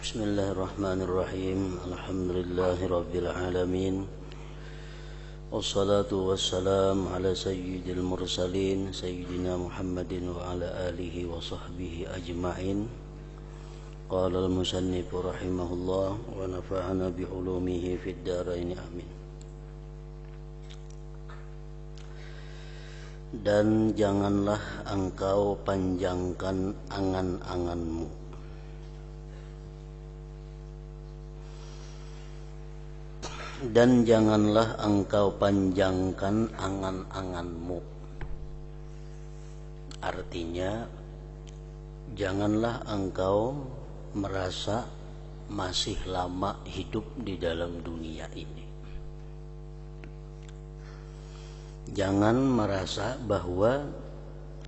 Bismillahirrahmanirrahim. Alhamdulillahirabbil alamin. Wassalatu wassalamu ala sayyidil mursalin sayyidina Muhammadin wa ala alihi wa sahbihi ajma'in. Qala al-musannif rahimahullah wa nafa'ana bi ulumihi fid dharain amin. Dan janganlah engkau panjangkan angan-anganmu. Dan janganlah engkau panjangkan angan-anganmu. Artinya, janganlah engkau merasa masih lama hidup di dalam dunia ini. Jangan merasa bahwa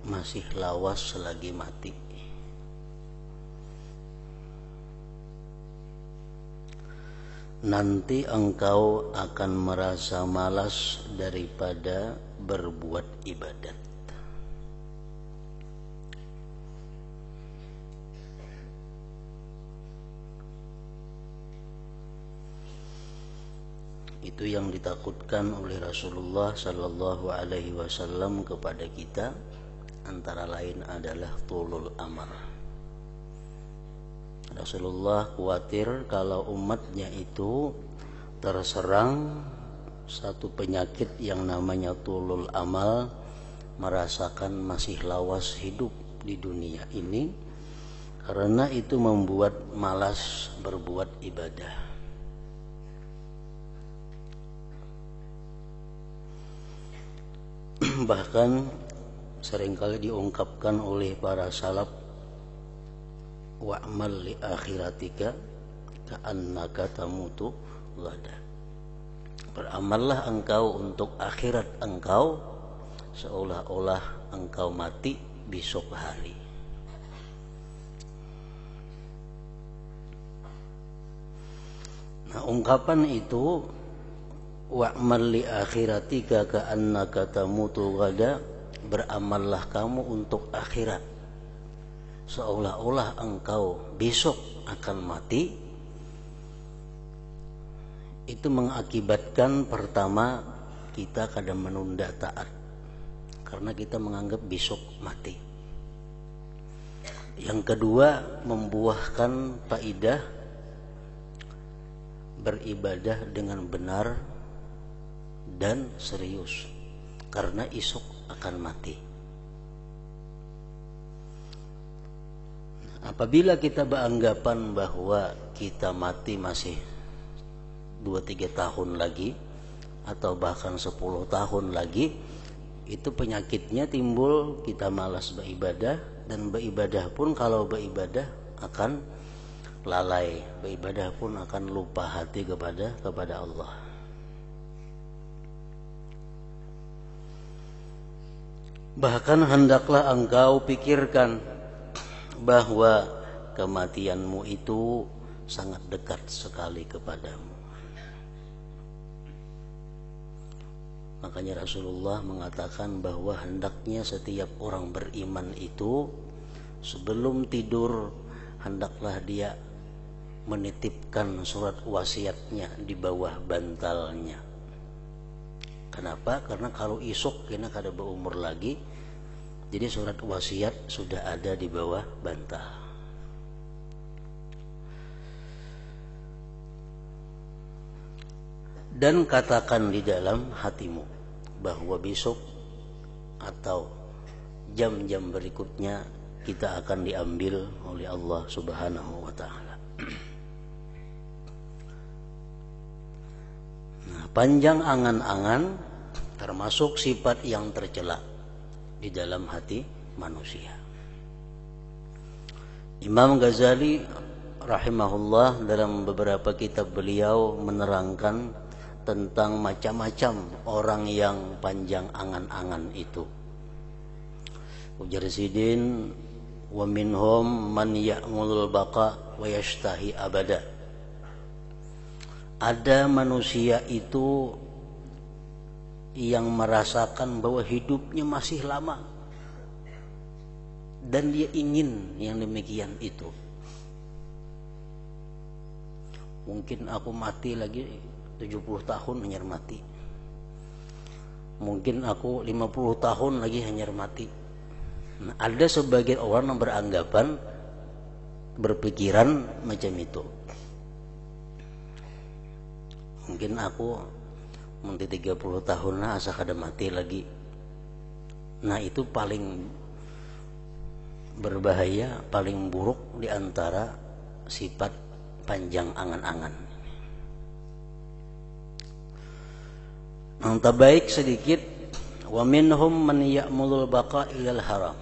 masih lawas selagi mati. Nanti engkau akan merasa malas daripada berbuat ibadat. Itu yang ditakutkan oleh Rasulullah sallallahu alaihi wasallam kepada kita, antara lain adalah tulul amal. Rasulullah khawatir kalau umatnya itu terserang satu penyakit yang namanya tulul amal, merasakan masih lawas hidup di dunia ini, karena itu membuat malas berbuat ibadah. Bahkan seringkali diungkapkan oleh para salaf, wa'mal li akhiratika ka'annaka tamutu ghadan. Beramallah engkau untuk akhirat engkau seolah-olah engkau mati besok hari. Nah, ungkapan itu, wa'mal li akhiratika ka'annaka tamutu ghadan, beramallah kamu untuk akhirat seolah-olah engkau besok akan mati. Itu mengakibatkan, pertama, kita kadang menunda taat karena kita menganggap besok mati. Yang kedua, membuahkan faidah beribadah dengan benar dan serius karena esok akan mati. Apabila kita beranggapan bahwa kita mati masih 2-3 tahun lagi atau bahkan 10 tahun lagi, itu penyakitnya timbul, kita malas beribadah, dan beribadah pun kalau beribadah akan lalai, beribadah pun akan lupa hati kepada Allah. Bahkan hendaklah engkau pikirkan bahwa kematianmu itu sangat dekat sekali kepadamu. Makanya Rasulullah mengatakan bahwa hendaknya setiap orang beriman itu sebelum tidur hendaklah dia menitipkan surat wasiatnya di bawah bantalnya. Kenapa? Karena kalau esok kita kada berumur lagi, jadi surat wasiat sudah ada di bawah bantal. Dan katakan di dalam hatimu bahwa besok atau jam-jam berikutnya kita akan diambil oleh Allah Subhanahu wa ta'ala. Nah, panjang angan-angan termasuk sifat yang tercela di dalam hati manusia. Imam Ghazali rahimahullah dalam beberapa kitab beliau menerangkan tentang macam-macam orang yang panjang angan-angan itu. Ujar Sidin, wa minhum man ya'mulul baqa wa yashtahi abada. Ada manusia itu yang merasakan bahwa hidupnya masih lama dan dia ingin yang demikian itu. Mungkin aku mati lagi 70 tahun hanyar mati. Mungkin aku 50 tahun lagi hanyar mati. Nah, ada sebagian orang yang beranggapan, berpikiran macam itu. Mungkin aku nanti 30 tahun lah asa kada mati lagi. Nah, itu paling berbahaya, paling buruk di antara sifat panjang angan-angan. Yang terbaik sedikit, wa minhum man ya'mulul baqa ilal haram.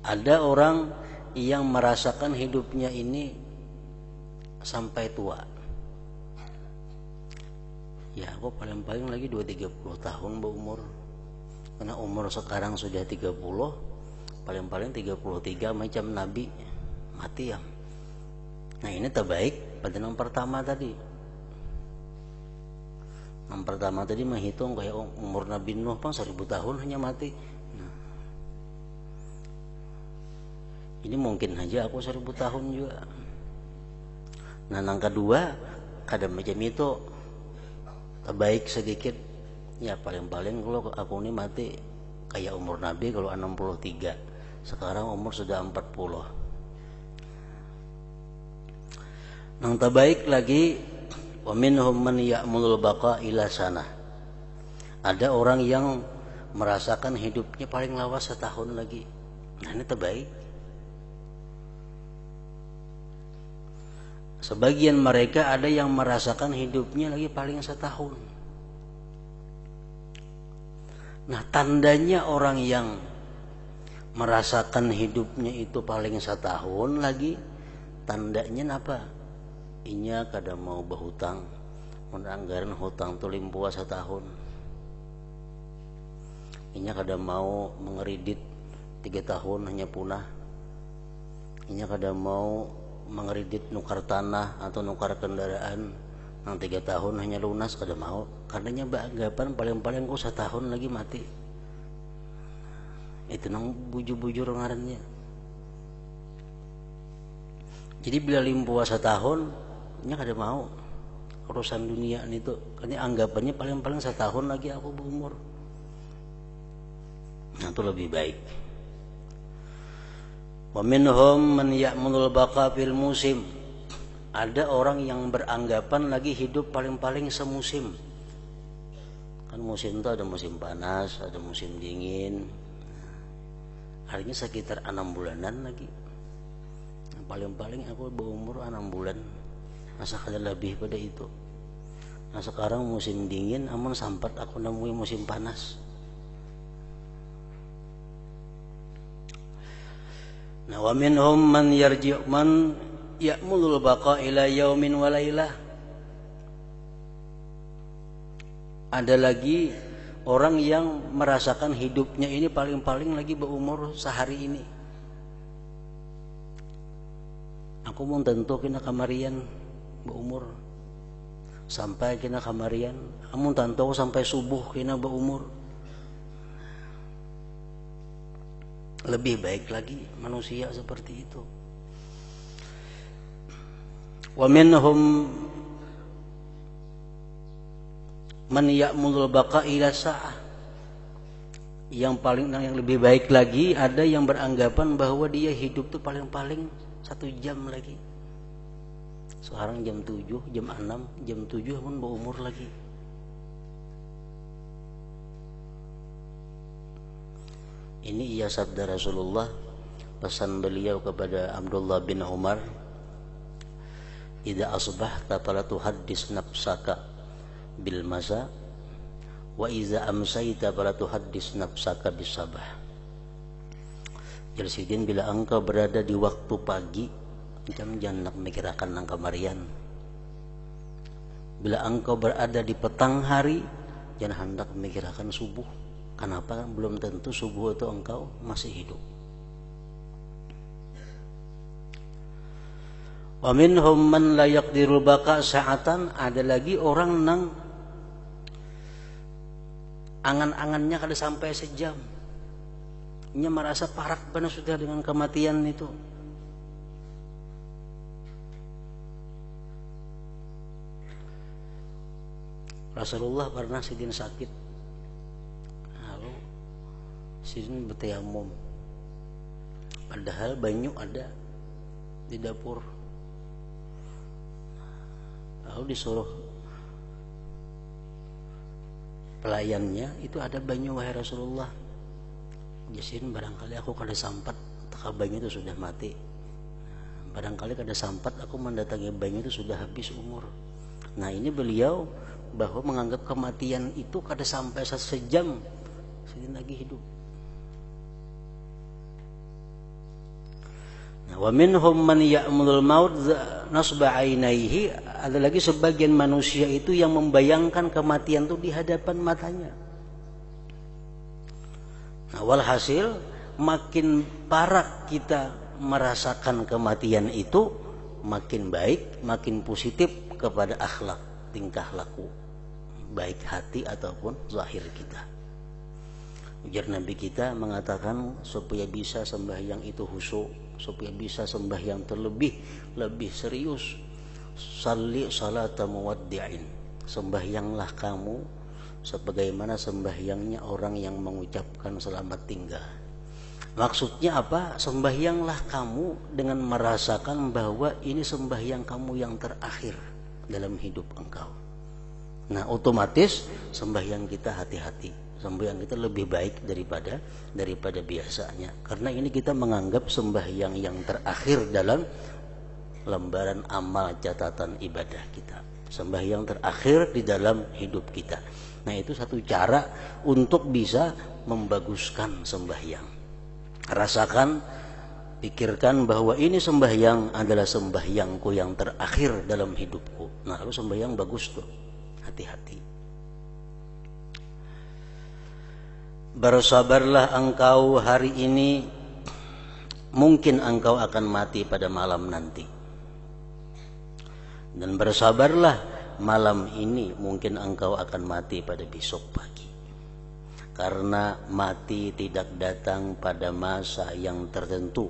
Ada orang yang merasakan hidupnya ini sampai tua. Ya, aku paling-paling lagi 2-30 tahun berumur. Karena umur sekarang sudah 30, paling-paling 33 macam Nabi mati ya. Nah, ini terbaik pada yang pertama tadi. Yang pertama tadi menghitung kayak umur Nabi Nuh 1000 tahun hanya mati. Nah, ini mungkin aja aku 1000 tahun juga. Nah, yang kedua kada macam itu, terbaik sedikit. Ya paling-paling kalau aku ini mati kayak umur Nabi kalau 63. Sekarang umur sudah 40. Yang terbaik lagi, wa minhum man ya'mulul baqa ila sana. Ada orang yang merasakan hidupnya paling lawas setahun lagi. Nah, ini terbaik. Sebagian mereka ada yang merasakan hidupnya lagi paling setahun. Nah, tandanya orang yang merasakan hidupnya itu paling setahun lagi, tandanya apa? Inya kada mau berhutang, anggaran hutang tu limpuah setahun. Inya kada mau mengeridit 3 tahun hanya punah. Inya kada mau mengeridit nukar tanah atau nukar kendaraan yang 3 tahun hanya lunas, kada mau. Karenanya beranggapan paling-paling kok setahun lagi mati. Itu nang bujur-bujur ngarannya. Jadi bila limpuah setahun, nya kada mau urusan dunia itu. Karena anggapannya paling-paling setahun lagi aku berumur. Nah, itu lebih baik. Wa minhum man ya'mulul baqa fil musim. Ada orang yang beranggapan lagi hidup paling-paling semusim. Kan musim itu ada musim panas, ada musim dingin. Artinya sekitar 6 bulanan lagi. Nah, paling-paling aku berumur 6 bulan. Masa kada lebih pada itu. Nah, sekarang musim dingin, amun sampai aku nemui musim panas. Nah, wa minhum man yarji' man ya'mulul baqa ila yaumin wa lailah. Ada lagi orang yang merasakan hidupnya ini paling-paling lagi berumur sehari ini. Aku mau tentu kena kamarian berumur sampai kena kamarian. Amun tentu sampai subuh kena berumur. Lebih baik lagi manusia seperti itu. Wa minhum man ya'mulul baqa ila sa'ah. Yang lebih baik lagi, ada yang beranggapan bahwa dia hidup tuh paling-paling 1 jam lagi. Sekarang jam 7, jam 6, jam 7 pun berumur lagi. Ini ia sabda Rasulullah, pesan beliau kepada Abdullah bin Umar, idza asbahta fala tuhaddis nafsaka bil masa wa idza amsayta fala tuhaddis nafsaka bis sabah. Jalsidin, bila engkau berada di waktu pagi, jangan nak memikirkan nang kamarian. Bila engkau berada di petang hari, jangan hendak memikirkan subuh. Kenapa? Belum tentu subuh itu engkau masih hidup. Wa minhum man la yaqdirul baqa sa'atan. Ada lagi orang nang angan-angannya kada sampai sejam. Nya merasa parak benar sudah dengan kematian itu. Rasulullah pernah sidin sakit, lalu sidin bertayamum, padahal banyu ada di dapur. Lalu disuruh pelayannya, itu ada banyu wahai Rasulullah. Jasin barangkali aku kada sampat, taka banyu itu sudah mati. Barangkali kada sampat aku mendatangi banyu itu sudah habis umur. Nah ini beliau bahwa menganggap kematian itu kada sampai sejam sidin lagi hidup. Nah, wa minhum man ya'mulul maut nasba ainaihi, ada lagi sebagian manusia itu yang membayangkan kematian itu di hadapan matanya. Nah, walhasil makin parah kita merasakan kematian itu, makin baik, makin positif kepada akhlak, tingkah laku, baik hati ataupun zahir kita. Ujar Nabi kita mengatakan supaya bisa sembahyang itu khusyuk, supaya bisa sembahyang lebih serius, salli salata muwaddi'in, sembahyanglah kamu sebagaimana sembahyangnya orang yang mengucapkan selamat tinggal. Maksudnya apa? Sembahyanglah kamu dengan merasakan bahwa ini sembahyang kamu yang terakhir dalam hidup engkau. Nah otomatis sembahyang kita hati-hati, sembahyang kita lebih baik daripada biasanya, karena ini kita menganggap sembahyang yang terakhir dalam lembaran amal catatan ibadah kita, sembahyang terakhir di dalam hidup kita. Nah itu satu cara untuk bisa membaguskan sembahyang. Rasakan, pikirkan bahwa ini sembahyang adalah sembahyangku yang terakhir dalam hidupku. Nah lalu sembahyang bagus tuh, hati-hati. Bersabarlah engkau hari ini, mungkin engkau akan mati pada malam nanti. Dan bersabarlah, malam ini mungkin engkau akan mati pada besok pagi. Karena mati tidak datang pada masa yang tertentu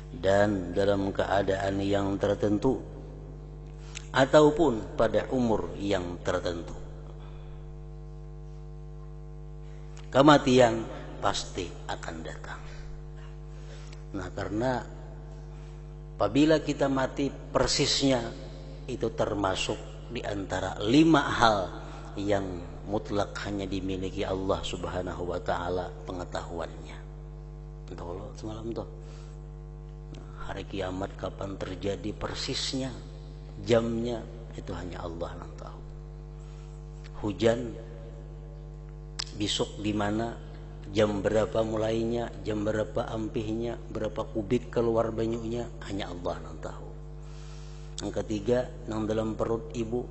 dan dalam keadaan yang tertentu ataupun pada umur yang tertentu. Kematian pasti akan datang. Nah karena apabila kita mati persisnya, itu termasuk di antara 5 hal yang mutlak hanya dimiliki Allah Subhanahu wa ta'ala pengetahuannya. Entah semalam tuh hari kiamat kapan terjadi persisnya, jamnya itu hanya Allah yang tahu. Hujan besok di mana, jam berapa mulainya, jam berapa ampihnya, berapa kubik keluar banyunya, hanya Allah yang tahu. Yang ketiga, yang dalam perut ibu,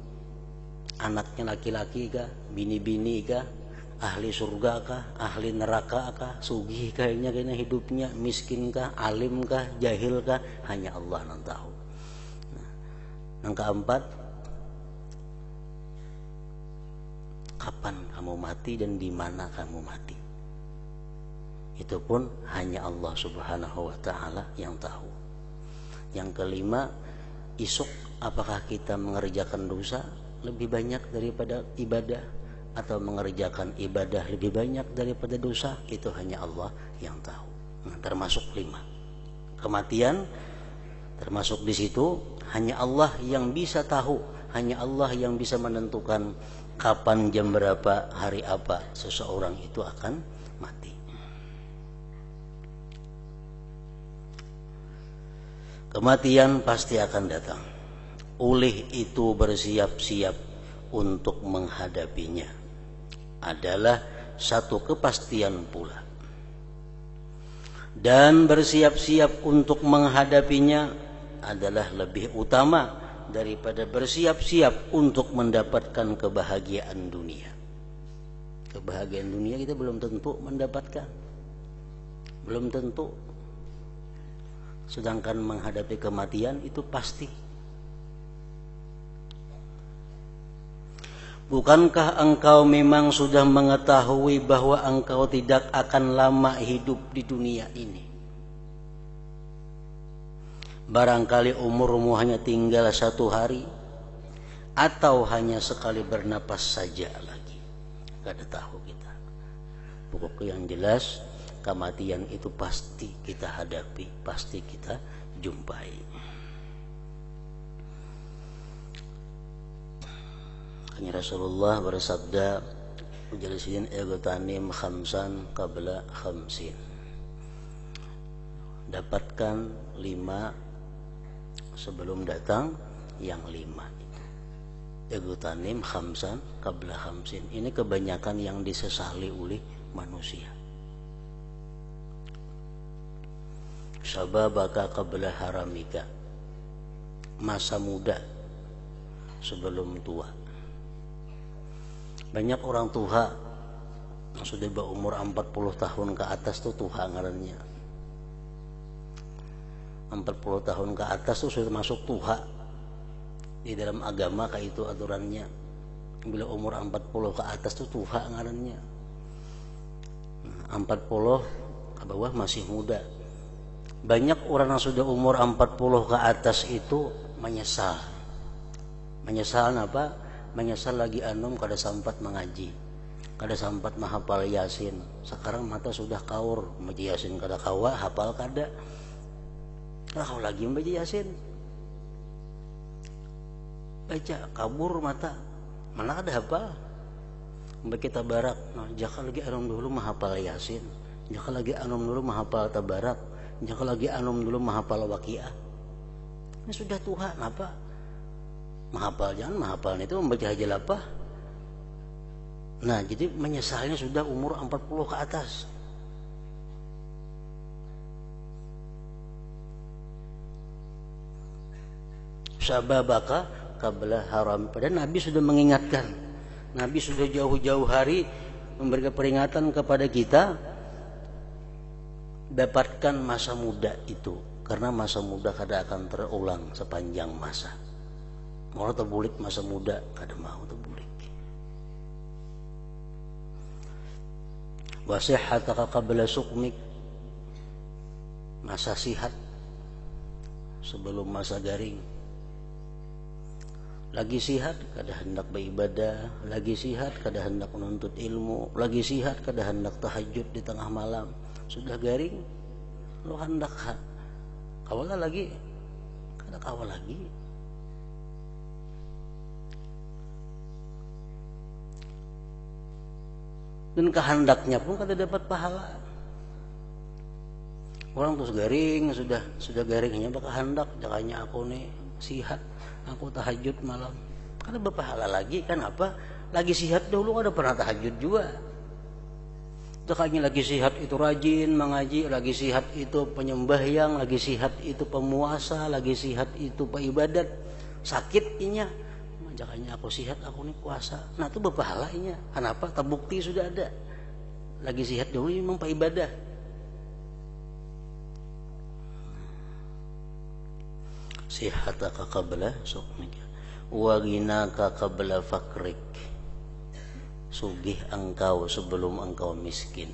anaknya laki-laki kah, bini-bini kah, ahli surga kah, ahli neraka kah, sugih kayaknya hidupnya, miskin kah, alim kah, jahil kah, hanya Allah yang tahu. Nah, yang keempat, kapan kamu mati dan di mana kamu mati, itu pun hanya Allah Subhanahu wa ta'ala yang tahu. Yang kelima, esok apakah kita mengerjakan dosa lebih banyak daripada ibadah, atau mengerjakan ibadah lebih banyak daripada dosa, itu hanya Allah yang tahu. Nah, termasuk 5. Kematian termasuk di situ, hanya Allah yang bisa tahu, hanya Allah yang bisa menentukan kapan, jam berapa, hari apa seseorang itu akan mati. Kematian pasti akan datang. Oleh itu bersiap-siap untuk menghadapinya adalah satu kepastian pula. Dan bersiap-siap untuk menghadapinya adalah lebih utama daripada bersiap-siap untuk mendapatkan kebahagiaan dunia. Kebahagiaan dunia kita belum tentu mendapatkan, belum tentu. Sedangkan menghadapi kematian itu pasti. Bukankah engkau memang sudah mengetahui bahwa engkau tidak akan lama hidup di dunia ini? Barangkali umurmu hanya tinggal 1 hari, atau hanya sekali bernapas saja lagi. Gak ada tahu kita. Pokoknya yang jelas kematian itu pasti kita hadapi, pasti kita jumpai. Hanya Rasulullah bersabda, "Jalisin igtanim khamsan qabla khamsin." Dapatkan 5 sebelum datang yang 5. Igtanim khamsan qabla khamsin. Ini kebanyakan yang disesali oleh manusia. Syababaka qabla haramika. Masa muda sebelum tua. Banyak orang tua yang sudah berumur 40 tahun ke atas tuh tua ngarannya. 40 tahun ke atas tuh sudah masuk tua. Di dalam agama kayak itu aturannya. Bila umur 40 ke atas tuh tua ngarannya. 40 ke bawah masih muda. Banyak orang yang sudah umur 40 ke atas itu menyesal. Menyesal apa? Menyesal lagi anom kada sempat mengaji, kada sempat menghafal Yasin. Sekarang mata sudah kaur, membaca Yasin kada kawa, hafal kada. Kau lagi membaca Yasin, baca kabur mata, mana ada hafal. Membaca tabarak, nah, jaka lagi anom dulu menghafal Yasin, jaka lagi anom dulu menghafal tabarak, jaka lagi anom dulu menghafal waqiah. Ini sudah Tuhan apa? Menghafal jangan menghafal itu membaca aja apa? Nah, jadi menyesalnya sudah umur 40 ke atas. Syababaka qabla haram. Padahal Nabi sudah mengingatkan. Nabi sudah jauh-jauh hari memberikan peringatan kepada kita, dapatkan masa muda itu, karena masa muda kada akan terulang sepanjang masa. Mau terbulik masa muda kada mau terbulik. Wa sihhataka qabla suqmik. Masa sihat sebelum masa garing. Lagi sihat kada hendak beribadah, lagi sihat kada hendak menuntut ilmu, lagi sihat kada hendak tahajud di tengah malam. Sudah garing lo hendak kawal lagi kada kawal lagi. Dan kehendaknya pun kada dapat pahala. Orang terus garing, sudah garingnya bakal hendak, jakanya aku nih sihat, aku tahajud malam. Kada berpahala lagi kan apa? Lagi sihat dulu kada pernah tahajud juga. Jakanya lagi sihat itu rajin mengaji, lagi sihat itu penyembahyang, lagi sihat itu pemuasa, lagi sihat itu peibadat. Sakit inya, jakanya aku sihat, aku nih puasa. Nah itu berpahala inya. Kenapa? Terbukti sudah ada. Lagi sihat dulu memang peibadah. Sihataka qabla suqmika wa ghinaka qabla fakrik. Sugih engkau sebelum engkau miskin.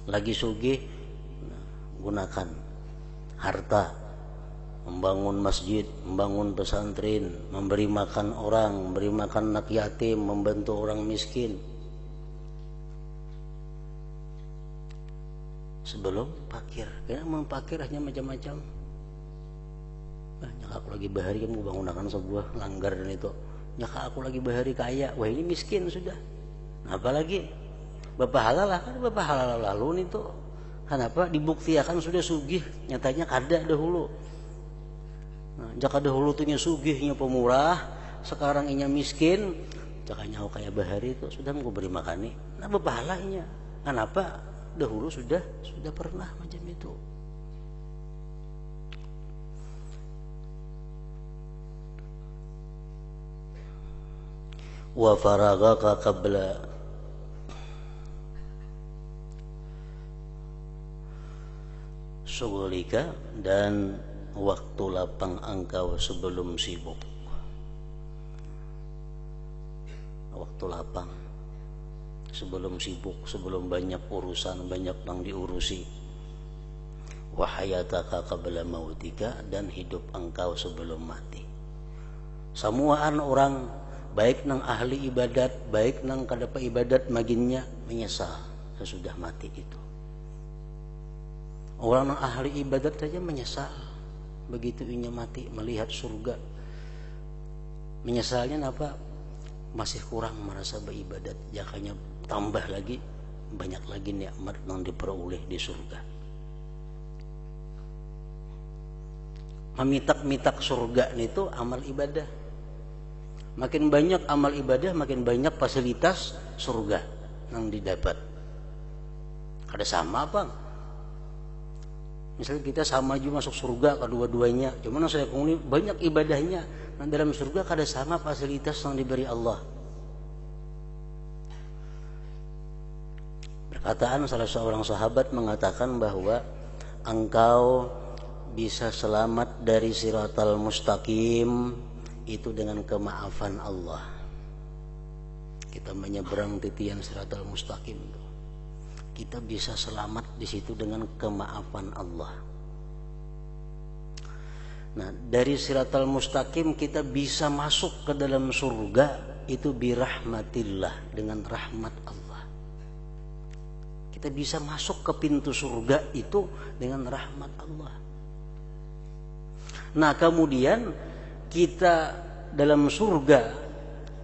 Lagi sugih, gunakan harta membangun masjid, membangun pesantren, memberi makan orang, memberi makan anak yatim, membantu orang miskin. Sebelum fakir, karena memang fakir hanya macam-macam. Nyaka aku lagi bahari kamu bangunakan sebuah langgar dan itu. Nyaka aku lagi bahari kaya, wah ini miskin sudah. Nah, apalagi berpahala lah kan, berpahala lalu nih tuh. Kenapa dibuktikan sudah sugih, nyatanya kada dahulu. Nah, jaka dahulu tuhnya sugihnya pemurah, sekarang inya miskin, jakanya aku kaya bahari itu sudah mau beri makan nih. Nah, berpahalanya. Kenapa? Dahulu sudah pernah macam itu. Wa faragaka qabla syughlika, dan waktu lapang engkau sebelum sibuk. Waktu lapang sebelum sibuk, sebelum banyak urusan, banyak yang diurusi. Wa hayataka qabla mautika, dan hidup engkau sebelum mati. Samuaan orang baik nang ahli ibadat, baik nang kadapa ibadat maginnya menyesal sesudah mati itu. Orang nang ahli ibadat saja menyesal begitu inya mati melihat surga. Menyesalnya apa? Masih kurang merasa beribadat, jakanya tambah lagi banyak lagi nikmat yang diperoleh di surga. Mamitak-mitak surga itu amal ibadah. Makin banyak amal ibadah, makin banyak fasilitas surga yang didapat. Ada sama bang? Misalnya kita sama juga masuk surga kedua-duanya, cuman saya kuni banyak ibadahnya. Nah, dalam surga kada sama fasilitas yang diberi Allah. Perkataan salah seorang sahabat mengatakan bahwa engkau bisa selamat dari siratal mustaqim itu dengan kemaafan Allah. Kita menyeberang titian siratal mustaqim itu, kita bisa selamat di situ dengan kemaafan Allah. Nah, dari siratal mustaqim kita bisa masuk ke dalam surga itu birahmatillah, dengan rahmat Allah. Kita bisa masuk ke pintu surga itu dengan rahmat Allah. Nah, kemudian kita dalam surga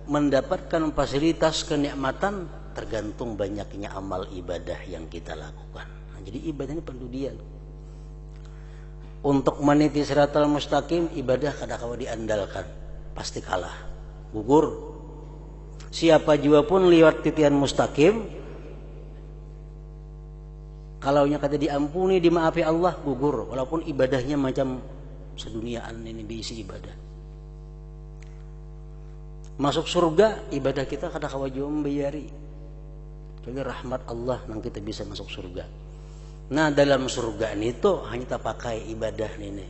mendapatkan fasilitas kenikmatan tergantung banyaknya amal ibadah yang kita lakukan. Nah, jadi ibadahnya perlu dia. Untuk meniti siratal mustaqim, ibadah kadang-kadang diandalkan, pasti kalah, gugur. Siapa jua pun lewat titian mustaqim, kalaunya kata diampuni, dimaafi Allah, gugur. Walaupun ibadahnya macam seduniaan ini diisi ibadah. Masuk surga, ibadah kita kadang-kadang jua membayari. Jadi rahmat Allah yang kita bisa masuk surga. Nah, dalam surga ini tuh hanya kita pakai ibadah ini.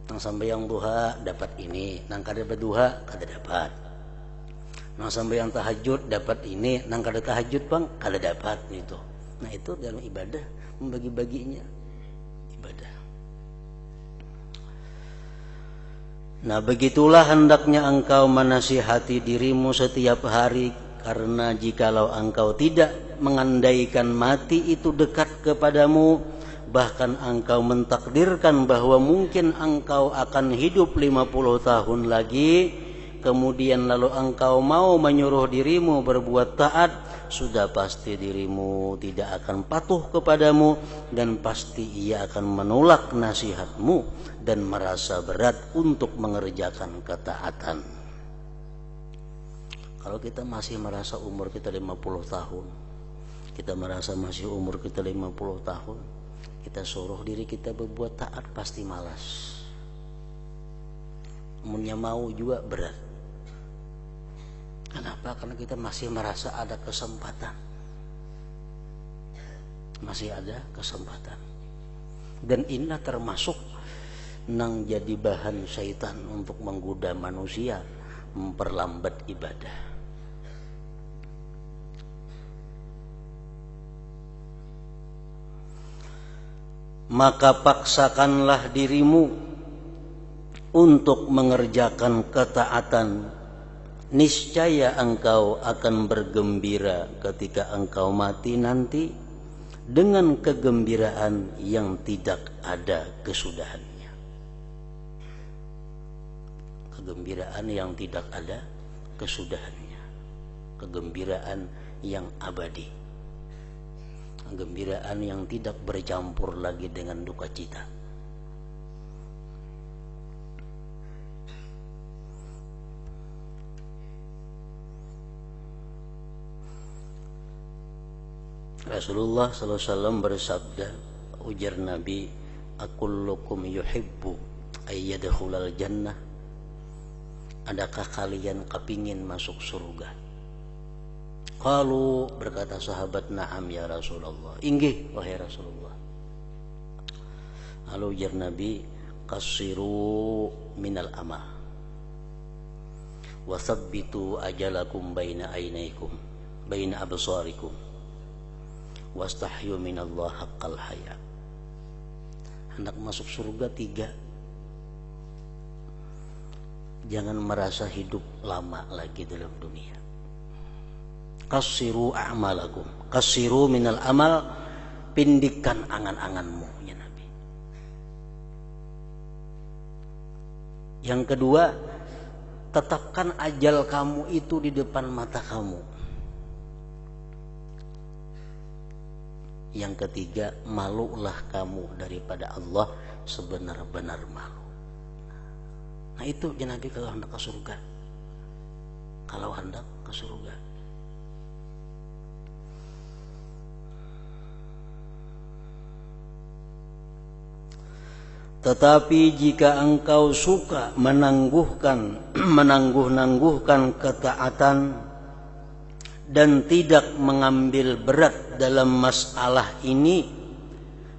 Nang sambayang duha dapat ini, nang kada berduha kada dapat. Nang sambayang tahajud dapat ini, nang kada tahajud bang kada dapat itu. Nah, itu dalam ibadah membagi-baginya ibadah. Nah, begitulah hendaknya engkau menasihati dirimu setiap hari, karena jikalau engkau tidak mengandaikan mati itu dekat kepadamu, bahkan engkau mentakdirkan bahwa mungkin engkau akan hidup 50 tahun lagi, kemudian lalu engkau mau menyuruh dirimu berbuat taat, sudah pasti dirimu tidak akan patuh kepadamu, dan pasti ia akan menolak nasihatmu dan merasa berat untuk mengerjakan ketaatan. Kalau kita masih merasa umur kita 50 tahun, kita merasa masih umur kita 50 tahun, kita suruh diri kita berbuat taat pasti malas. Umurnya mau juga berat. Kenapa? Karena kita masih merasa ada kesempatan. Masih ada kesempatan. Dan inilah termasuk nang jadi bahan syaitan untuk menggoda manusia, memperlambat ibadah. Maka paksakanlah dirimu untuk mengerjakan ketaatan, niscaya engkau akan bergembira ketika engkau mati nanti dengan kegembiraan yang tidak ada kesudahannya. Kegembiraan yang tidak ada kesudahannya, kegembiraan yang abadi, kegembiraan yang tidak bercampur lagi dengan duka cita. Rasulullah sallallahu alaihi wasallam bersabda, ujar Nabi, akullukum yuhibbu ayyadkhulal jannah, adakah kalian kepingin masuk surga? Qalu, berkata sahabat, na'am ya Rasulullah, inggih wahai Rasulullah. Lalu ujar Nabi, qasiru minal amal wa thabbitu ajalakum baina ainaikum baina absarikum wastahyu minallah haqqal haya. Hendak masuk surga 3. Jangan merasa hidup lama lagi dalam dunia. Qassiru a'malakum, qassiru minal amal, pindikkan angan-anganmu ya Nabi. Yang kedua, tetapkan ajal kamu itu di depan mata kamu. Yang ketiga, malulah kamu daripada Allah sebenar-benar malu. Nah itu ya Nabi kalau hendak ke surga. Kalau hendak ke surga. Tetapi jika engkau suka menangguh-nangguhkan ketaatan dan tidak mengambil berat dalam masalah ini,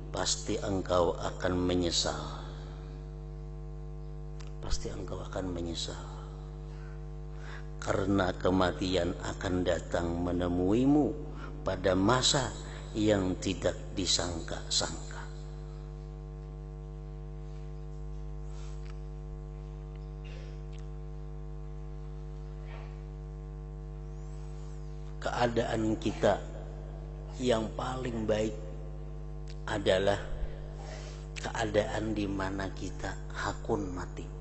pasti engkau akan menyesal. Pasti engkau akan menyesal. Karena kematian akan datang menemuimu pada masa yang tidak disangka-sangka. Keadaan kita yang paling baik adalah keadaan di mana kita hakun mati.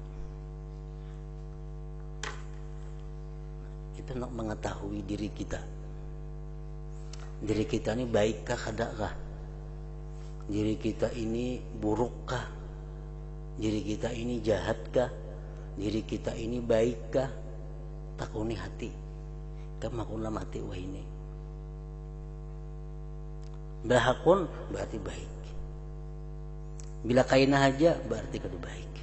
Kita nak mengetahui diri kita. Diri kita ini baikkah kadakkah? Diri kita ini burukkah? Diri kita ini jahatkah? Diri kita ini baikkah? Takuni hati. Kamakunlah mati wah ini. Bila hakun berarti baik. Bila kainah aja berarti kada baik.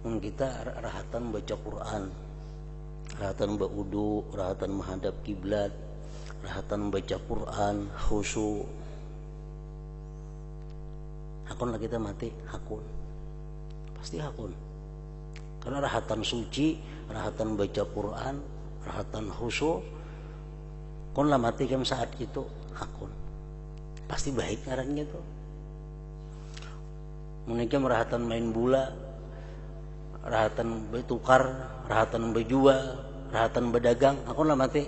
Kita rahatan baca Quran, rahatan baudu, rahatan menghadap kiblat, rahatan baca Quran, khusyuk. Hakun lah kita mati, hakun. Pasti hakun. Karena rahatan suci, rahatan baca Quran, rahatan khusyuk, kon lah mati kan saat itu hakun. Pasti baik ngarannya tuh. Menikah rahatan main bola, rahatan bertukar, rahatan berjual, rahatan berdagang, aku lah mati.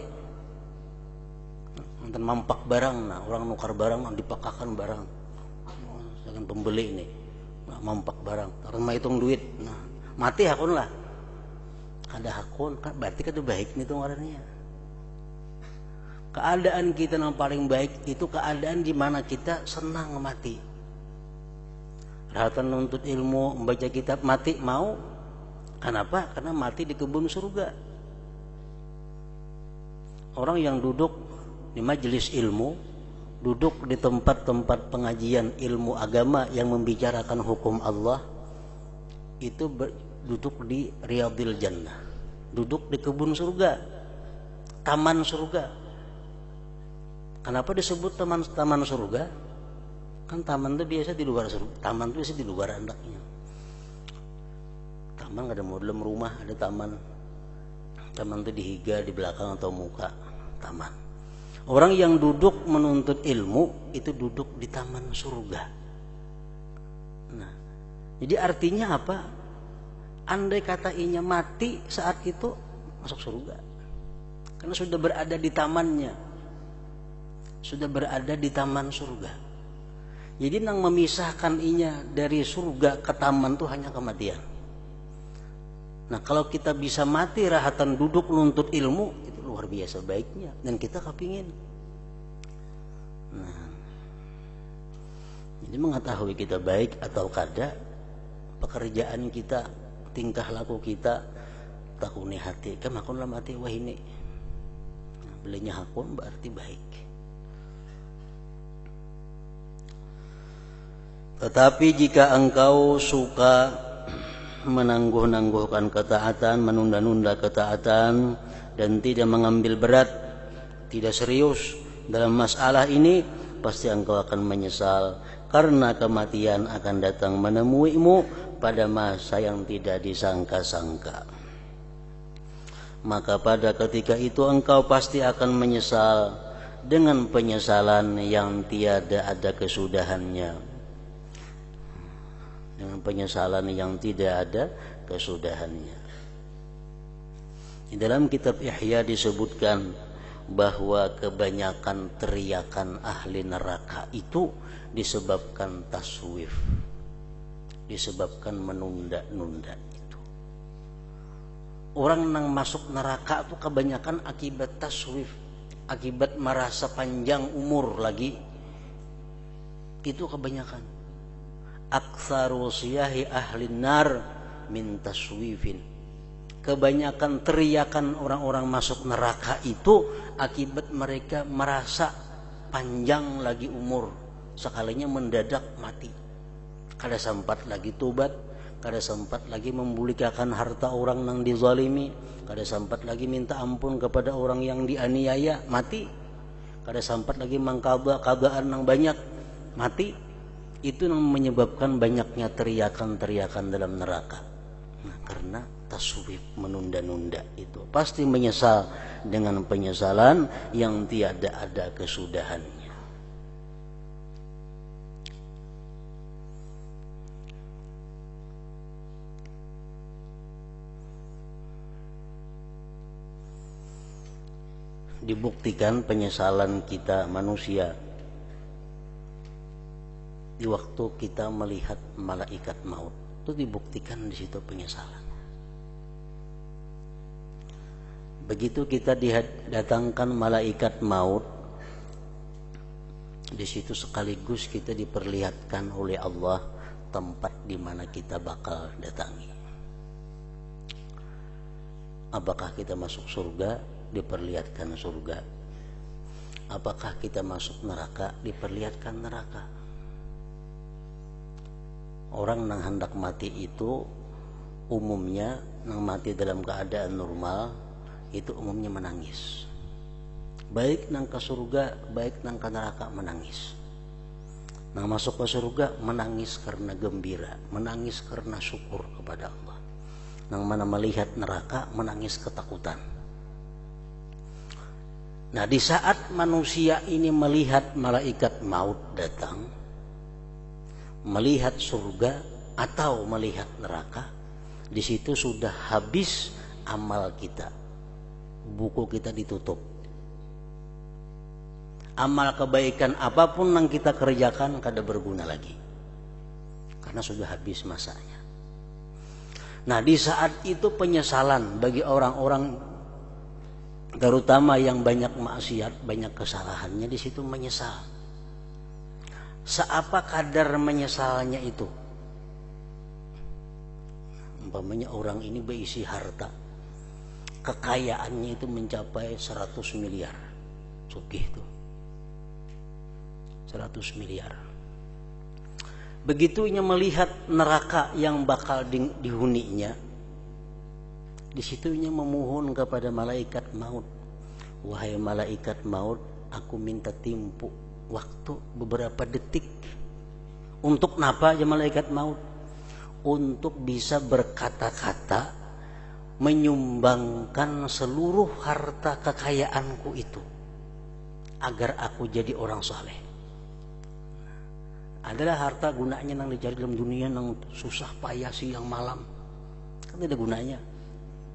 Nanti mampak barang, nah orang nukar barang, dipakakan barang. Jangan pembeli ini, nah, mampak barang, rumah hitung duit, nah mati hakun lah. Ada hakun, kan berarti kan itu baik nih tuh orangnya. Keadaan kita yang paling baik itu keadaan di mana kita senang mati. Rahatan nuntut ilmu, membaca kitab, mati mau. Kenapa? Karena mati di kebun surga. Orang yang duduk di majelis ilmu, duduk di tempat-tempat pengajian ilmu agama yang membicarakan hukum Allah, itu duduk di Riyadil Jannah, duduk di kebun surga, taman surga. Kenapa disebut taman surga? Kan taman itu biasa di luar surga, taman itu biasa di luar andaknya. Taman ada model rumah, ada taman. Taman itu dihiga di belakang atau muka taman. Orang yang duduk menuntut ilmu itu duduk di taman surga. Nah, jadi artinya apa? Andai kata inya mati saat itu masuk surga. Karena sudah berada di tamannya. Sudah berada di taman surga. Jadi yang memisahkan inya dari surga ke taman itu hanya kematian. Nah kalau kita bisa mati rahatan duduk nuntut ilmu, itu luar biasa baiknya. Dan kita kepingin. Nah, jadi mengetahui kita baik atau kada, pekerjaan kita, tingkah laku kita, takuni hati. Kan hakunlah mati wah ini. Nah, belinya hakun berarti baik. Tetapi jika engkau suka menangguh-nangguhkan ketaatan, menunda-nunda ketaatan, dan tidak mengambil berat, tidak serius dalam masalah ini, pasti engkau akan menyesal. Karena kematian akan datang menemuimu pada masa yang tidak disangka-sangka. Maka pada ketika itu engkau pasti akan menyesal dengan penyesalan yang tiada ada kesudahannya. Dengan penyesalan yang tidak ada kesudahannya. Di dalam kitab Ihya disebutkan bahwa kebanyakan teriakan ahli neraka itu disebabkan taswif, disebabkan menunda-nunda itu. Orang yang masuk neraka itu kebanyakan akibat taswif, akibat merasa panjang umur lagi. Itu kebanyakan. Aktsaru siyahi ahli nar min taswifin. Kebanyakan teriakan orang-orang masuk neraka itu akibat mereka merasa panjang lagi umur, sekalinya mendadak mati. Kada sempat lagi tobat, kada sempat lagi membulikakan harta orang yang dizalimi, kada sempat lagi minta ampun kepada orang yang dianiaya, mati. Kada sempat lagi mengqadha qadaan yang banyak, mati. Itu yang menyebabkan banyaknya teriakan-teriakan dalam neraka. Nah, karena taswif, menunda-nunda itu pasti menyesal dengan penyesalan yang tiada ada kesudahannya. Dibuktikan penyesalan kita manusia di waktu kita melihat malaikat maut, itu dibuktikan di situ penyesalan. Begitu kita didatangkan malaikat maut, di situ sekaligus kita diperlihatkan oleh Allah tempat di mana kita bakal datangi. Apakah kita masuk surga? Diperlihatkan surga. Apakah kita masuk neraka? Diperlihatkan neraka. Orang yang hendak mati itu umumnya yang mati dalam keadaan normal itu umumnya menangis. Baik nang ke surga, baik nang ke neraka menangis. Nang masuk ke surga menangis karena gembira, menangis karena syukur kepada Allah. Nang mana melihat neraka menangis ketakutan. Nah, di saat manusia ini melihat malaikat maut datang, melihat surga atau melihat neraka, di situ sudah habis amal kita. Buku kita ditutup. Amal kebaikan apapun yang kita kerjakan kada berguna lagi. Karena sudah habis masanya. Nah, di saat itu penyesalan bagi orang-orang terutama yang banyak maksiat, banyak kesalahannya, di situ menyesal. Seapa kadar menyesalnya itu? Umpamanya orang ini berisi harta, kekayaannya itu mencapai 100 miliar, sugih itu 100 miliar. Begitunya melihat neraka yang bakal dihuninya, disitunya memohon kepada malaikat maut, wahai malaikat maut, aku minta timpu waktu beberapa detik. Untuk napa ya malaikat maut? Untuk bisa berkata-kata menyumbangkan seluruh harta kekayaanku itu agar aku jadi orang saleh. Adalah harta gunanya yang dicari dalam dunia yang susah payah siang malam, kan tidak gunanya.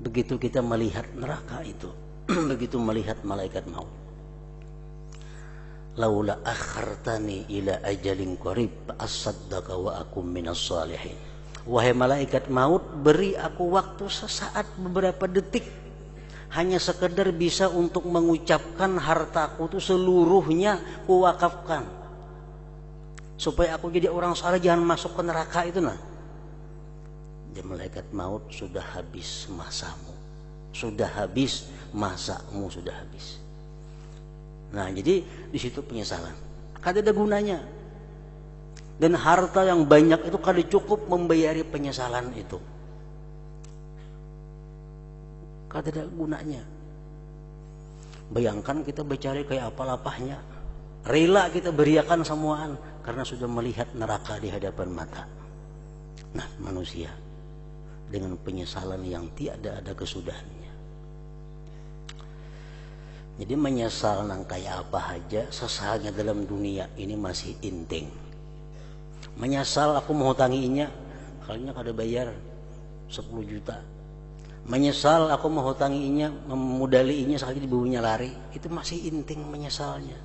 Begitu kita melihat neraka itu, begitu melihat malaikat maut, laula akhartani ila ajalin qarib asaddaqa wa akum minas salihin. Wahai malaikat maut, beri aku waktu sesaat, beberapa detik, hanya sekedar bisa untuk mengucapkan hartaku itu seluruhnya kuwakafkan, supaya aku jadi orang saleh, jangan masuk ke neraka itu. Nah, ya malaikat maut, sudah habis masamu, sudah habis masamu, sudah habis. Nah, jadi di situ penyesalan, kada ada gunanya. Dan harta yang banyak itu kada cukup membayari penyesalan itu, kada ada gunanya. Bayangkan kita bercari kayak apa-lapahnya, rela kita beriakan semuaan karena sudah melihat neraka di hadapan mata. Nah, manusia dengan penyesalan yang tiada ada kesudahannya. Jadi menyesal nang kayak apa aja sesahnya dalam dunia ini masih inting. Menyesal aku mau hutanginya, kalinya kada bayar 10 juta. Menyesal aku mau hutanginya, memudalinya sekali dibubuhnya lari, itu masih inting menyesalnya.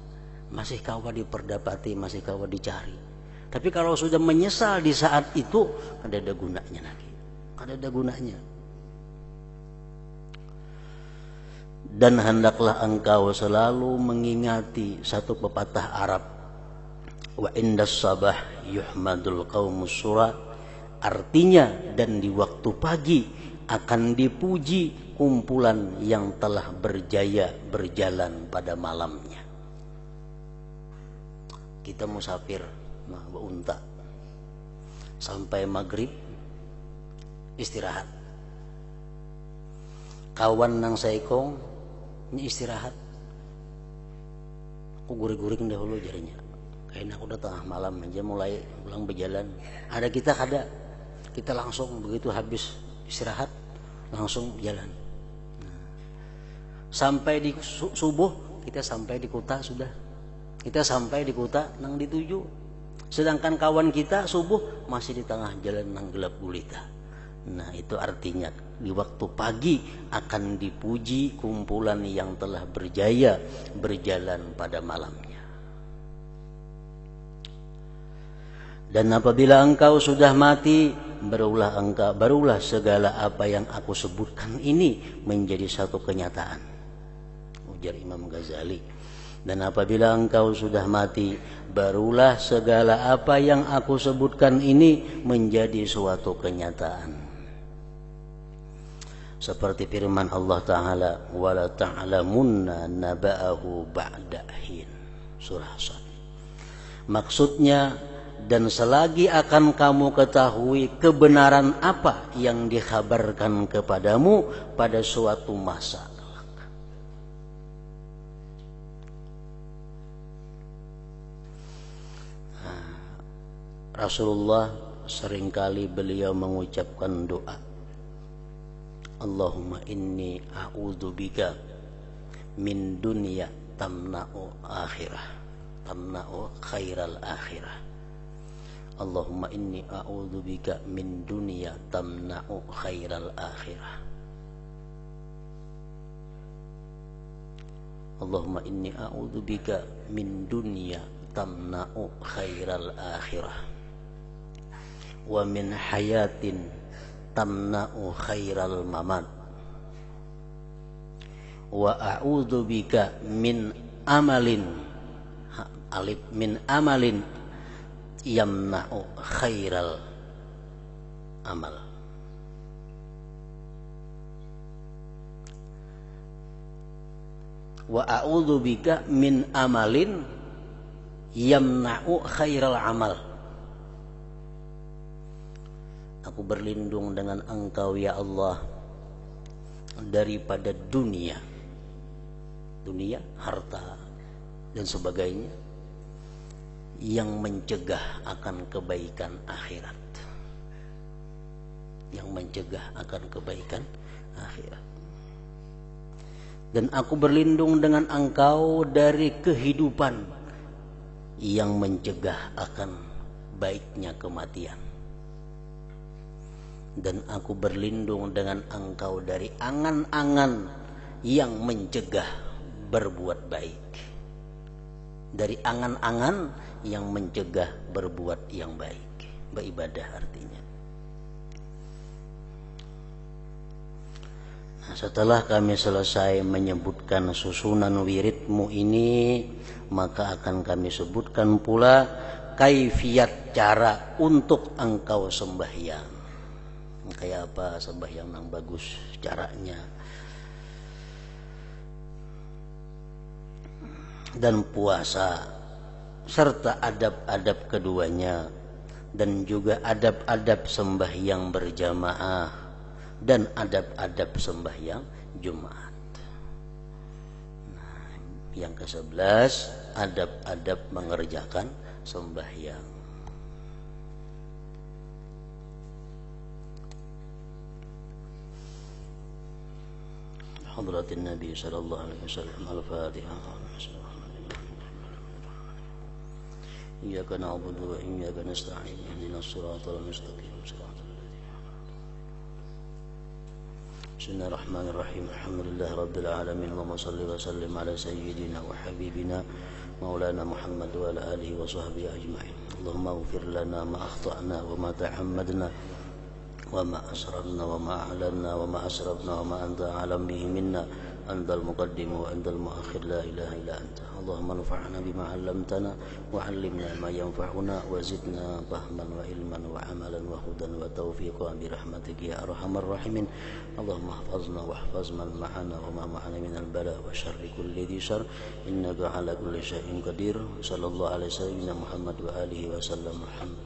Masih kawa diperdapati, masih kawa dicari. Tapi kalau sudah menyesal di saat itu, kada ada gunanya lagi. Kada ada gunanya. Dan hendaklah engkau selalu mengingati satu pepatah Arab, wa indas sabah yuhmadul qaumus sura, artinya dan di waktu pagi akan dipuji kumpulan yang telah berjaya berjalan pada malamnya. Kita musafir unta sampai maghrib istirahat, kawan nang saikong ini istirahat, aku guring-guring dahulu jarinya, kayaknya aku udah tengah malam aja mulai pulang berjalan. Ada kita kada, kita langsung begitu habis istirahat langsung jalan. Sampai di subuh kita sampai di kota sudah, kita sampai di kota nang dituju. Sedangkan kawan kita subuh masih di tengah jalan nang gelap gulita. Nah itu artinya di waktu pagi akan dipuji kumpulan yang telah berjaya berjalan pada malamnya. Dan apabila engkau sudah mati, barulah segala apa yang aku sebutkan ini menjadi satu kenyataan, ujar Imam Ghazali. Dan apabila engkau sudah mati, barulah segala apa yang aku sebutkan ini menjadi suatu kenyataan. Seperti firman Allah Ta'ala, wala ta'lamunna naba'ahu ba'da hin, surah Sad. Maksudnya, dan selagi akan kamu ketahui kebenaran apa yang dikhabarkan kepadamu pada suatu masa. Rasulullah seringkali beliau mengucapkan doa, Allahumma inni a'udzubika min dunya tamna'u akhirah, tamna'u khairal akhirah. Allahumma inni a'udzubika min dunya tamna'u khairal akhirah. Allahumma inni a'udzubika min dunya tamna'u khairal akhirah wa min hayatin tamna'u khairal mamat wa a'udzu bika min amalin yamna'u khairal amal. Wa a'udzu bika min amalin yamna'u khairal amal. Aku berlindung dengan Engkau ya Allah daripada dunia, harta dan sebagainya yang mencegah akan kebaikan akhirat, yang mencegah akan kebaikan akhirat. Dan aku berlindung dengan Engkau dari kehidupan yang mencegah akan baiknya kematian. Dan aku berlindung dengan Engkau dari angan-angan yang mencegah berbuat baik, dari angan-angan yang mencegah berbuat yang baik, beribadah artinya. Nah, setelah kami selesai menyebutkan susunan wiridmu ini, maka akan kami sebutkan pula kaifiat cara untuk engkau sembahyang. Kayak apa sembahyang yang bagus caranya, dan puasa serta adab-adab keduanya, dan juga adab-adab sembahyang berjamaah dan adab-adab sembahyang Jumat. Nah, yang ke-11 adab-adab mengerjakan sembahyang. حضرة النبي صلى الله عليه وسلم. الفاتحة. إياك نعبد وإياك نستعين اهدنا الصراط المستقيم صراط الذين بسم الله الرحمن الرحيم. الحمد لله رب العالمين. اللهم صل وسلم على سيدنا وحبيبنا مولانا محمد وعلى آله وصحبه أجمعين. اللهم اغفر لنا ما أخطأنا وما تعمدنا وما أسررنا وما أعلنا وما أسرفنا وما أنت أعلم به منا. أنت المقدم وأنت المؤخر لا إله إلا أنت. اللهم انفعنا بما علمتنا وعلمنا ما ينفعنا وزدنا فهما وعلما وعملا وهدى وتوفيقا برحمتك يا أرحم الراحمين. اللهم احفظنا واحفظ من معنا وما معنا من البلاء وشر كل ذي شر إنك على كل شيء قدير. صلى الله عليه وسلم محمد وآله وسلم. الحمد